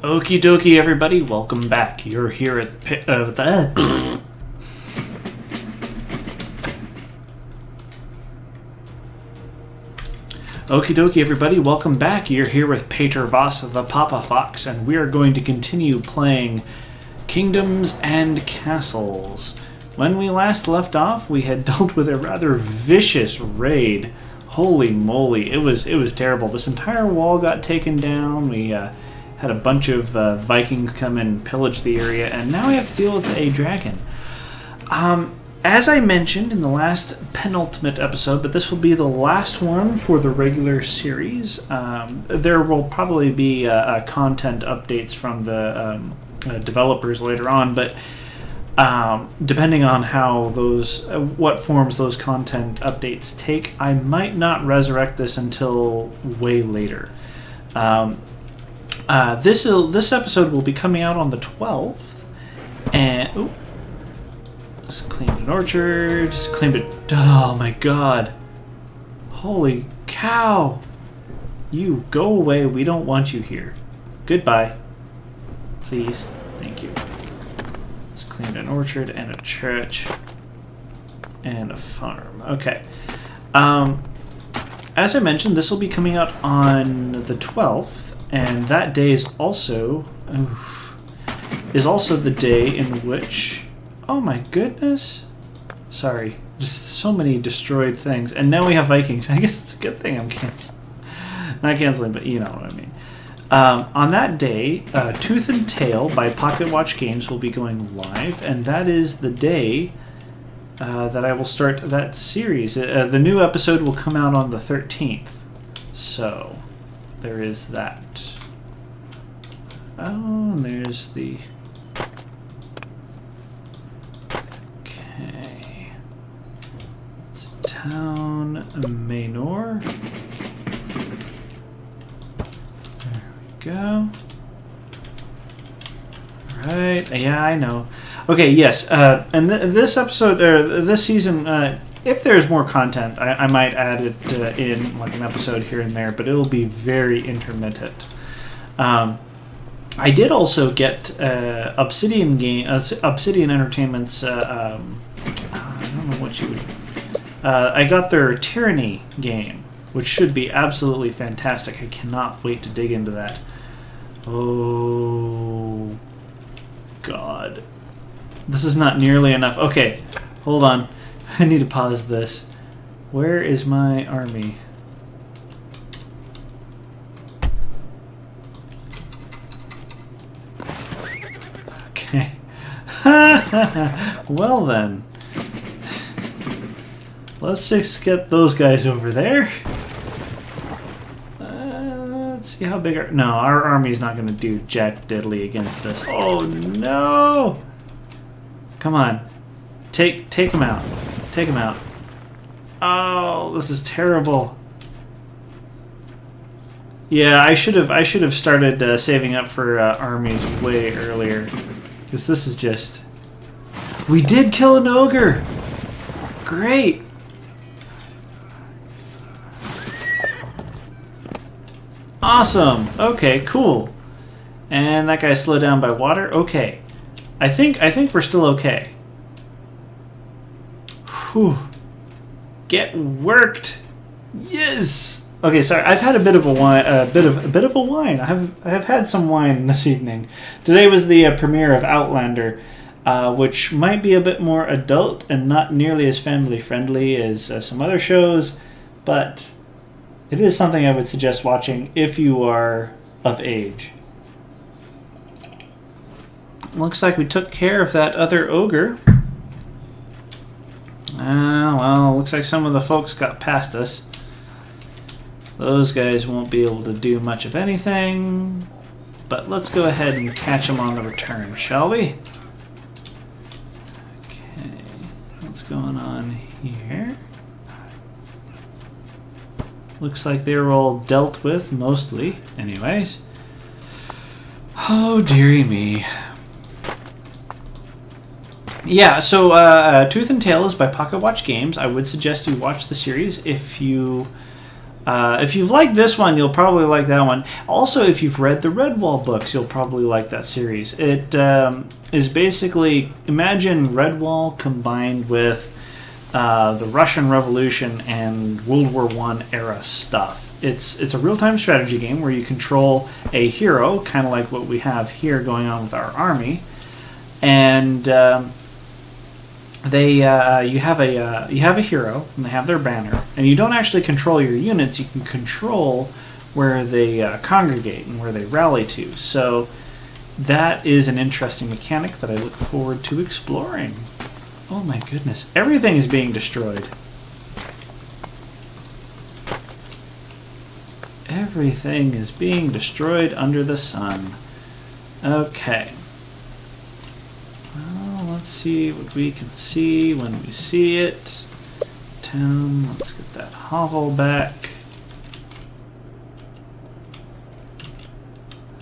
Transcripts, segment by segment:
Okie dokie, everybody. Welcome back. You're here at Okie dokie, everybody. Welcome back. You're here with Pater Voss, the Papa Fox, and we are going to continue playing Kingdoms and Castles. When we last left off, we had dealt with a rather vicious raid. Holy moly, it was terrible. This entire wall got taken down. We had a bunch of Vikings come and pillage the area, and now we have to deal with a dragon. As I mentioned in the last penultimate episode, but this will be the last one for the regular series, there will probably be content updates from the developers later on, but depending on how those, what forms those content updates take, I might not resurrect this until way later. This episode will be coming out on the 12th, and just claimed an orchard, just claimed it. Oh my god! Holy cow! You go away. We don't want you here. Goodbye. Please, thank you. Just claimed an orchard and a church and a farm. Okay. As I mentioned, this will be coming out on the 12th. And that day is also the day in which, oh my goodness, sorry, just so many destroyed things. And now we have Vikings. I guess it's a good thing I'm not canceling, but you know what I mean. On that day, Tooth and Tail by Pocket Watch Games will be going live, and that is the day that I will start that series. The new episode will come out on the 13th, so there is that. Oh, and there's the... Okay. It's Town Manor. There we go. Right. Yeah, I know. Okay, yes. And this episode, or this season, if there's more content, I might add it in, like an episode here and there, but it'll be very intermittent. I did also get Obsidian Entertainment's. I don't know what you would. I got their Tyranny game, which should be absolutely fantastic. I cannot wait to dig into that. Oh God, this is not nearly enough. Okay, hold on. I need to pause this. Where is my army? Okay. Well then. Let's just get those guys over there. Let's see how big our... No, our army's not going to do jack diddly against this. Oh no! Come on. Take him out. Take him out. Oh, this is terrible. Yeah, I should have started saving up for armies way earlier, because this is just. We did kill an ogre. Great. Awesome. Okay, cool. And that guy's slowed down by water. Okay, I think we're still okay. Whew. Get worked. Yes. Okay, sorry. I've had a bit of a wine. A bit of a wine. I have had some wine this evening. Today was the premiere of Outlander, which might be a bit more adult and not nearly as family friendly as some other shows, but it is something I would suggest watching if you are of age. Looks like we took care of that other ogre. Well, looks like some of the folks got past us. Those guys won't be able to do much of anything, but let's go ahead and catch them on the return, shall we? Okay, what's going on here? Looks like they were all dealt with, mostly, anyways. Oh, dearie me. Yeah, so Tooth and Tail is by Pocket Watch Games. I would suggest you watch the series if you If you've liked this one, you'll probably like that one. Also, if you've read the Redwall books, you'll probably like that series. It is basically, imagine Redwall combined with the Russian Revolution and World War I era stuff. It's a real-time strategy game where you control a hero, kind of like what we have here going on with our army, and you have a hero and they have their banner, and you don't actually control your units. You can control where they congregate and where they rally to. So that is an interesting mechanic that I look forward to exploring. Oh my goodness, everything is being destroyed. Everything is being destroyed under the sun. Okay. Well, let's see what we can see when we see it. Town, let's get that hovel back.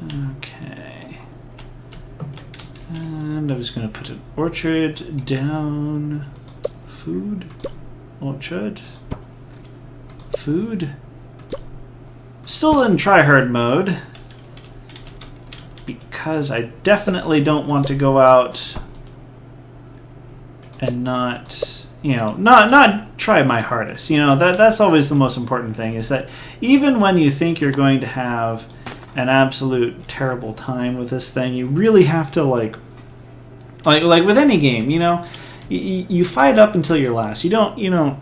Okay. And I'm just going to put an orchard down. Food. Orchard. Food. Still in tryhard mode. Because I definitely don't want to go out and not, not try my hardest. That's always the most important thing, is that even when you think you're going to have an absolute terrible time with this thing, you really have to like with any game, you fight up until your last. You don't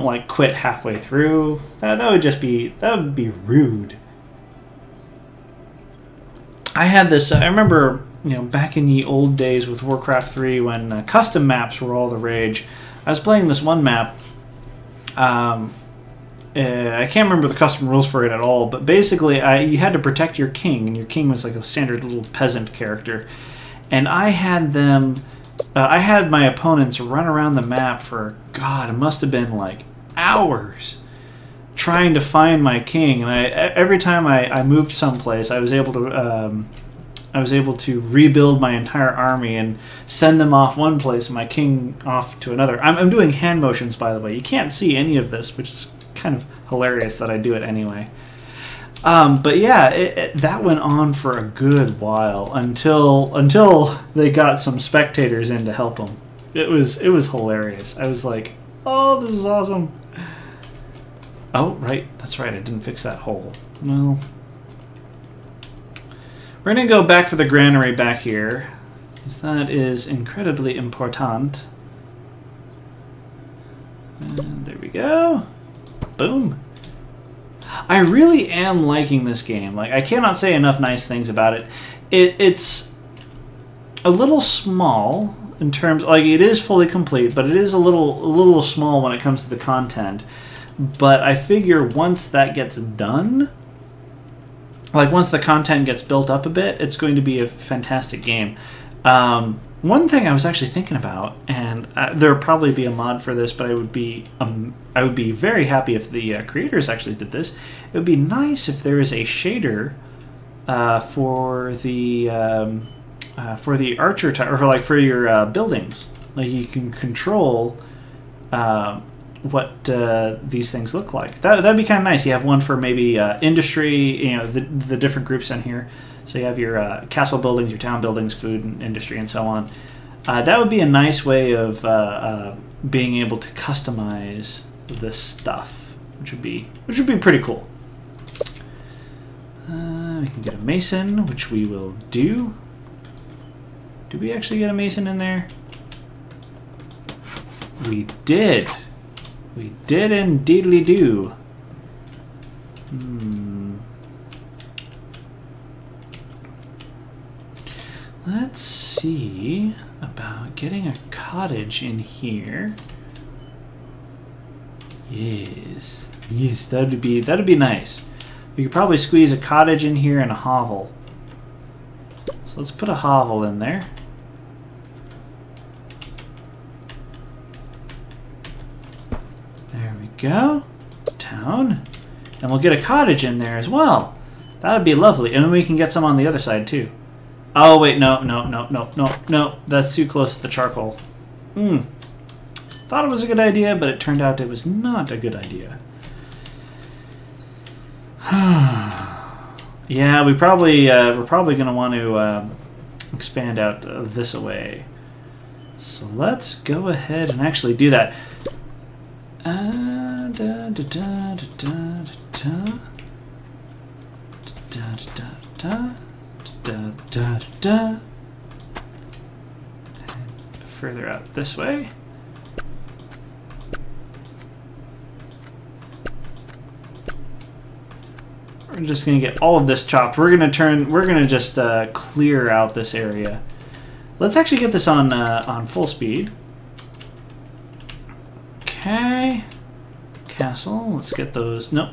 like quit halfway through. That would be rude. I had this. I remember, back in the old days with Warcraft 3 when custom maps were all the rage. I was playing this one map. I can't remember the custom rules for it at all, but basically, you had to protect your king, and your king was like a standard little peasant character. And I had them. I had my opponents run around the map for, God, it must have been like hours trying to find my king. And every time I moved someplace, I was able to rebuild my entire army and send them off one place and my king off to another. I'm doing hand motions, by the way. You can't see any of this, which is kind of hilarious that I do it anyway. But yeah, that went on for a good while until they got some spectators in to help them. It was hilarious. I was like, oh, this is awesome. Oh, right. That's right. I didn't fix that hole. Well, we're going to go back for the granary back here, because that is incredibly important. And there we go. Boom. I really am liking this game. Like, I cannot say enough nice things about it. It's a little small in terms, like, it is fully complete, but it is a little small when it comes to the content. But I figure once that gets done, like once the content gets built up a bit, it's going to be a fantastic game. One thing I was actually thinking about, and there would probably be a mod for this, but I would be very happy if the creators actually did this. It would be nice if there is a shader for the archer type, or for your buildings. Like, you can control what these things look like. That'd be kind of nice. You have one for maybe industry, the different groups in here. So you have your castle buildings, your town buildings, food and industry, and so on. That would be a nice way of being able to customize this stuff, which would be pretty cool. We can get a mason, which we will do. Did we actually get a mason in there? We did. We did indeedly do. Let's see about getting a cottage in here. Yes, that'd be nice. We could probably squeeze a cottage in here and a hovel. So let's put a hovel in there. There we go. Town. And we'll get a cottage in there as well. That would be lovely. And then we can get some on the other side too. Oh, wait, no. That's too close to the charcoal. Thought it was a good idea, but it turned out it was not a good idea. Yeah, we're probably going to want to expand out this away. So let's go ahead and actually do that. Further out this way. We're just going to get all of this chopped. We're going to just clear out this area. Let's actually get this on full speed. Okay. Castle. Let's get those. Nope.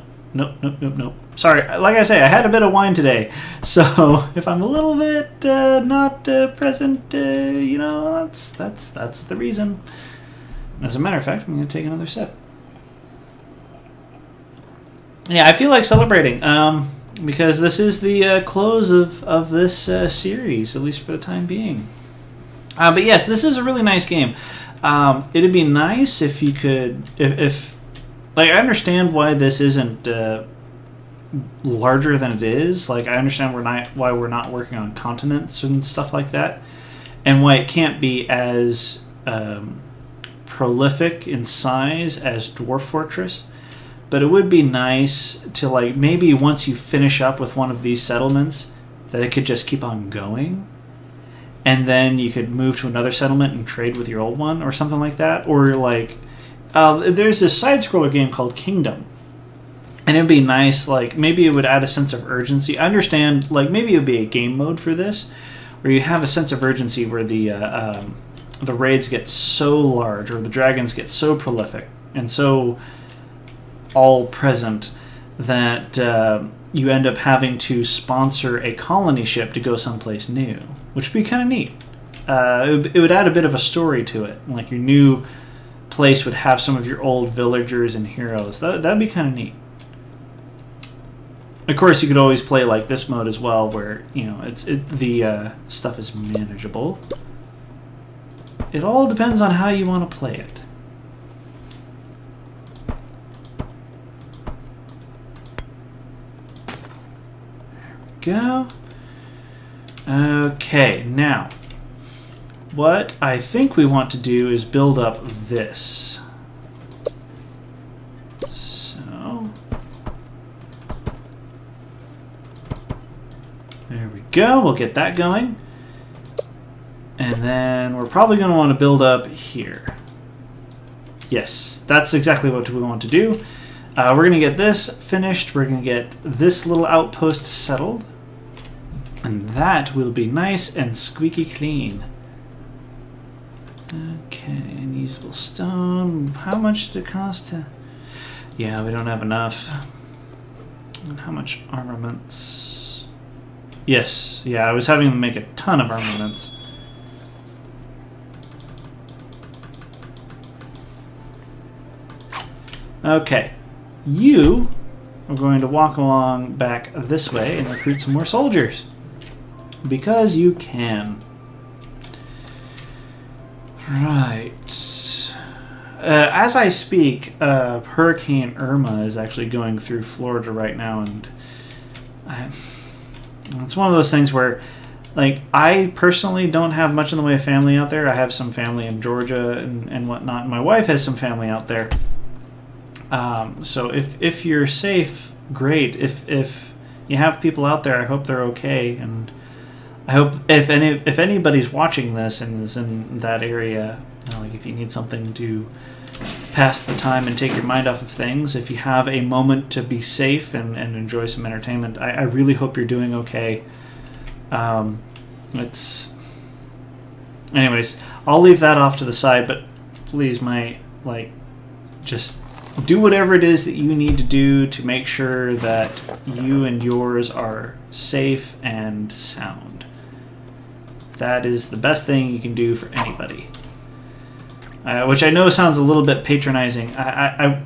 Sorry, like I say, I had a bit of wine today, so if I'm a little bit not present, that's the reason. As a matter of fact, I'm going to take another sip. Yeah, I feel like celebrating because this is the close of this series, at least for the time being. But yes, this is a really nice game. It'd be nice if you could, if like, I understand why this isn't larger than it is. Like, I understand why we're not working on continents and stuff like that, and why it can't be as prolific in size as Dwarf Fortress. But it would be nice to, like, maybe once you finish up with one of these settlements, that it could just keep on going. And then you could move to another settlement and trade with your old one or something like that. Or, like, there's this side-scroller game called Kingdom. And it would be nice, like, maybe it would add a sense of urgency. I understand, like, maybe it would be a game mode for this, where you have a sense of urgency where the raids get so large, or the dragons get so prolific, and so all present that you end up having to sponsor a colony ship to go someplace new, which would be kind of neat. It would add a bit of a story to it. Like, your new place would have some of your old villagers and heroes. That'd be kind of neat. Of course, you could always play like this mode as well, where the stuff is manageable. It all depends on how you want to play it. Go. Okay, now what I think we want to do is build up this. So there we go. We'll get that going. And then we're probably going to want to build up here. Yes, that's exactly what we want to do. We're going to get this finished. We're going to get this little outpost settled. And that will be nice and squeaky clean. Okay, unusable stone. How much did it cost to... Yeah, we don't have enough. And how much armaments? Yes, yeah, I was having them make a ton of armaments. Okay, you are going to walk along back this way and recruit some more soldiers. Because you can. Right. As I speak, Hurricane Irma is actually going through Florida right now, and it's one of those things where, like, I personally don't have much in the way of family out there. I have some family in Georgia and whatnot. My wife has some family out there. So if you're safe, great. If you have people out there, I hope they're okay, and I hope if anybody's watching this and is in that area, like, if you need something to pass the time and take your mind off of things, if you have a moment to be safe and enjoy some entertainment, I really hope you're doing okay. Anyways, I'll leave that off to the side, but please, just do whatever it is that you need to do to make sure that you and yours are safe and sound. That is the best thing you can do for anybody. Which I know sounds a little bit patronizing. I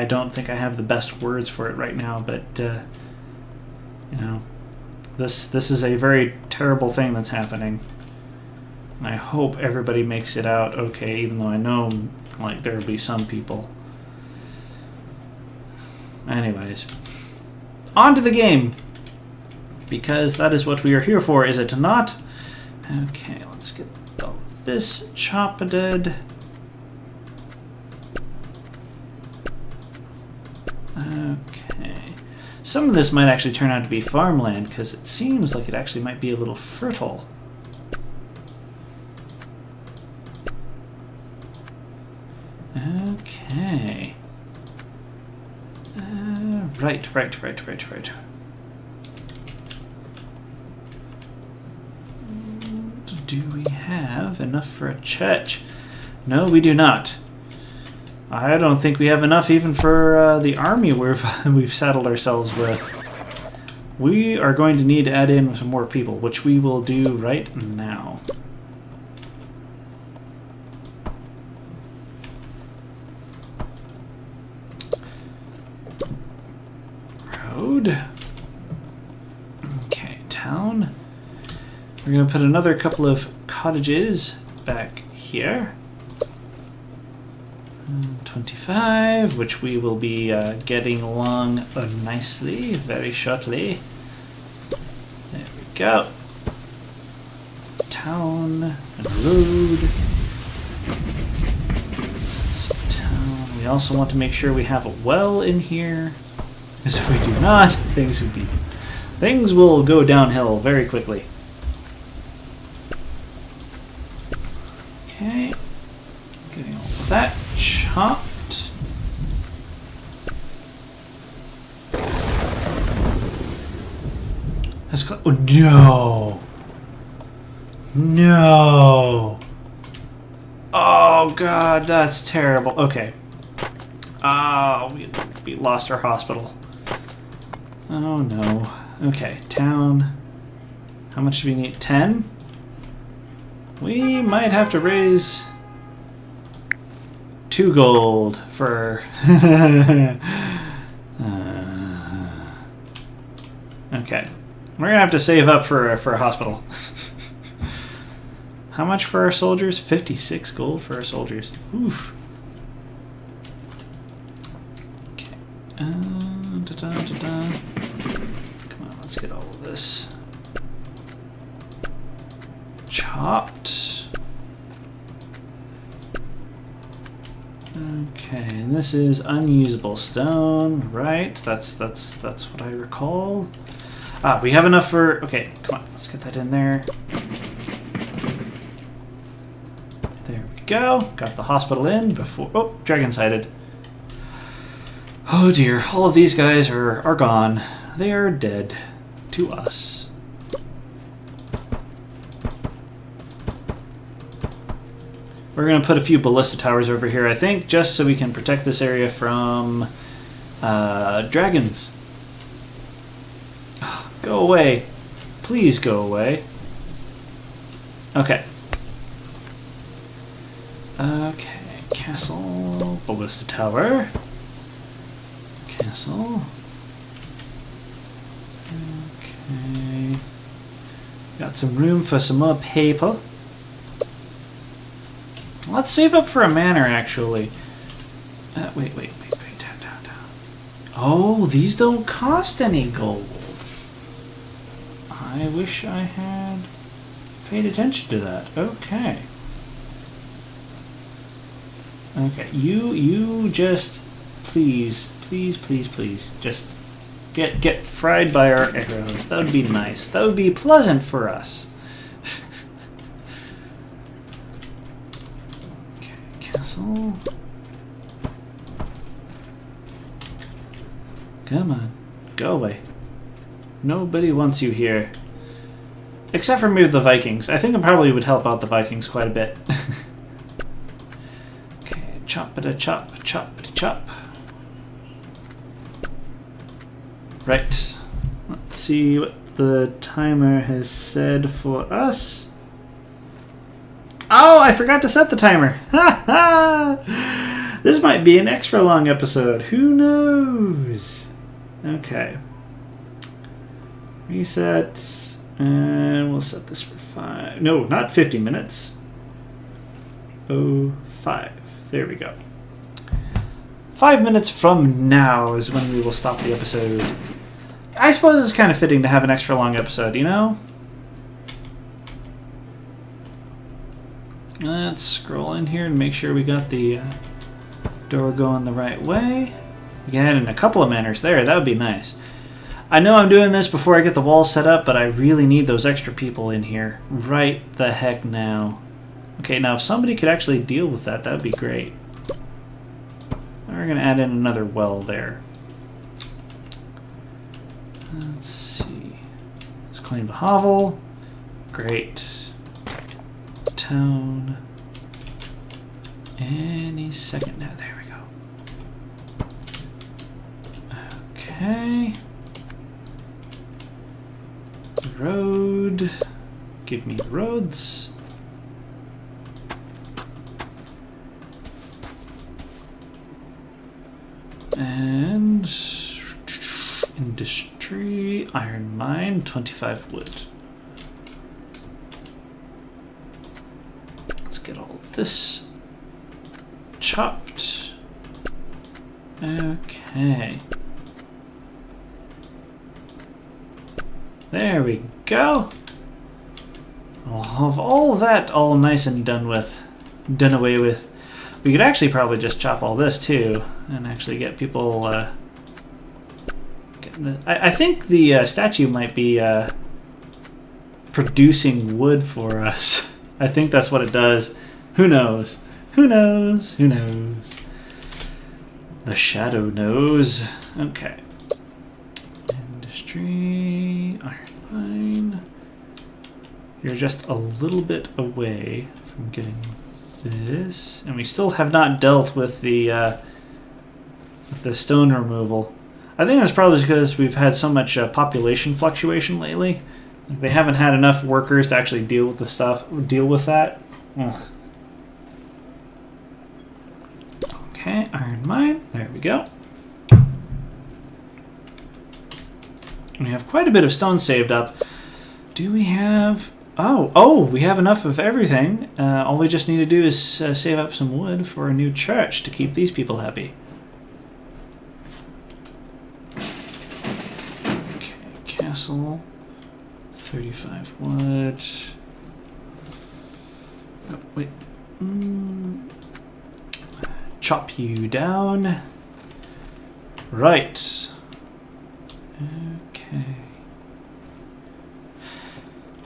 don't think I have the best words for it right now, but this is a very terrible thing that's happening. And I hope everybody makes it out okay, even though I know, like, there will be some people. Anyways, on to the game. Because that is what we are here for, is it not? Okay, let's get this choppered. Okay. Some of this might actually turn out to be farmland, because it seems like it actually might be a little fertile. Okay. Right. Do we have enough for a church? No, we do not. I don't think we have enough even for the army we've saddled ourselves with. We are going to need to add in some more people, which we will do right now. Road. Okay, town. We're going to put another couple of cottages back here. 25, which we will be getting along nicely, very shortly. There we go. Town and road. So town. We also want to make sure we have a well in here, because if we do not, things will go downhill very quickly. Okay, getting all of that chopped. Oh no! No! Oh god, that's terrible. Okay. We lost our hospital. Oh no. Okay, town. How much do we need? 10? We might have to raise 2 gold for... okay. We're going to have to save up for a hospital. How much for our soldiers? 56 gold for our soldiers. Oof. Okay. Come on, let's get all of this chopped. Okay, and this is unusable stone, right? That's what I recall. We have enough for... Okay, come on, let's get that in there. There we go. Got the hospital in before... Oh, dragon sighted. Oh dear, all of these guys are gone. They are dead to us. We're going to put a few ballista towers over here, I think, just so we can protect this area from dragons. Go away. Please go away. Okay. Okay. Castle. Ballista tower. Castle. Okay. Got some room for some more paper. Let's save up for a manor, actually. Wait. Down. Oh, these don't cost any gold. I wish I had paid attention to that. Okay. Okay, you just please, just get fried by our arrows. That would be nice. That would be pleasant for us. Okay, castle. Come on, go away. Nobody wants you here. Except for maybe the Vikings. I think it probably would help out the Vikings quite a bit. Okay, chop. Right. Let's see what the timer has said for us. Oh, I forgot to set the timer. Ha ha! This might be an extra long episode. Who knows? Okay. Reset. And we'll set this for 5. No, not 50 minutes. 5. There we go. 5 minutes from now is when we will stop the episode. I suppose it's kind of fitting to have an extra long episode, you know? Let's scroll in here and make sure we got the door going the right way. We can add in a couple of manners there. That would be nice. I know I'm doing this before I get the walls set up, but I really need those extra people in here right the heck now. Okay, now if somebody could actually deal with that, that would be great. We're going to add in another well there. Let's see. Let's claim the hovel. Great. Town. Any second now. There we go. Okay. Road. Give me roads. And industry, iron mine, 25 wood. Let's get all this chopped. Okay. There we go. We'll have all that all nice and done away with. We could actually probably just chop all this too, and actually get people. I think the statue might be producing wood for us. I think that's what it does. Who knows? Who knows? Who knows? The shadow knows. Okay. Industry, iron mine. You're just a little bit away from getting this, and we still have not dealt with the stone removal. I think that's probably because we've had so much population fluctuation lately. They haven't had enough workers to actually deal with the stuff. Deal with that. Ugh. Okay, iron mine. There we go. We have quite a bit of stone saved up. Do we have? Oh, we have enough of everything. All we just need to do is save up some wood for a new church to keep these people happy. Okay, castle. 35 wood. Oh, wait. Chop you down. Right. Okay.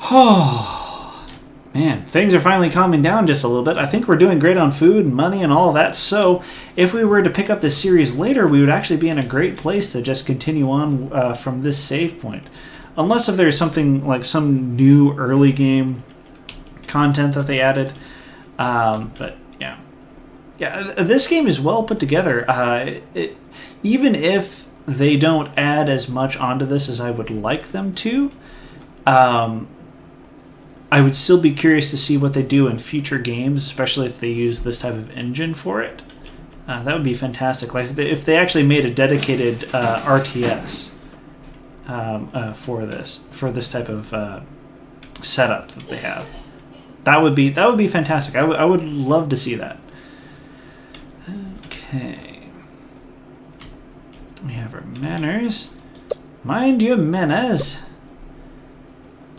Oh, man, things are finally calming down just a little bit. I think we're doing great on food and money and all of that. So if we were to pick up this series later, we would actually be in a great place to just continue on from this save point. Unless if there's something like some new early game content that they added. But yeah. Yeah, this game is well put together. Even if they don't add as much onto this as I would like them to, I would still be curious to see what they do in future games, especially if they use this type of engine for it. That would be fantastic. Like if they actually made a dedicated RTS for this type of setup that they have, that would be fantastic. I would love to see that. Okay, we have our manners. Mind your manners.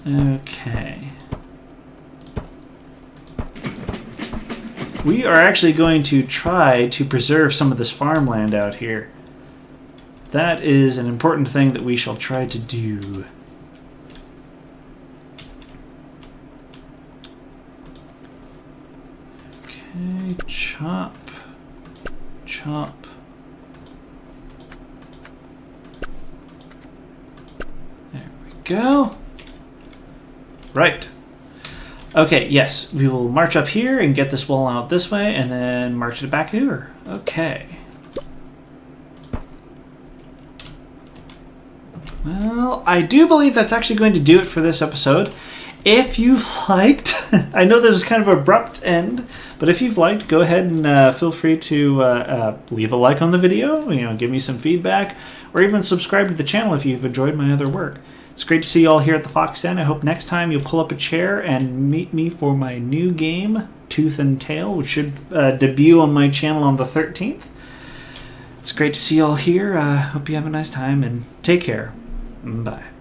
Okay. We are actually going to try to preserve some of this farmland out here. That is an important thing that we shall try to do. Okay, chop. Chop. There we go. Right. Okay, yes, we will march up here and get this wall out this way, and then march it back here. Okay. Well, I do believe that's actually going to do it for this episode. If you've liked, I know there's kind of an abrupt end, but if you've liked, go ahead and feel free to leave a like on the video, give me some feedback, or even subscribe to the channel if you've enjoyed my other work. It's great to see you all here at the Fox Den. I hope next time you'll pull up a chair and meet me for my new game, Tooth and Tail, which should debut on my channel on the 13th. It's great to see you all here. Hope you have a nice time, and take care. Bye.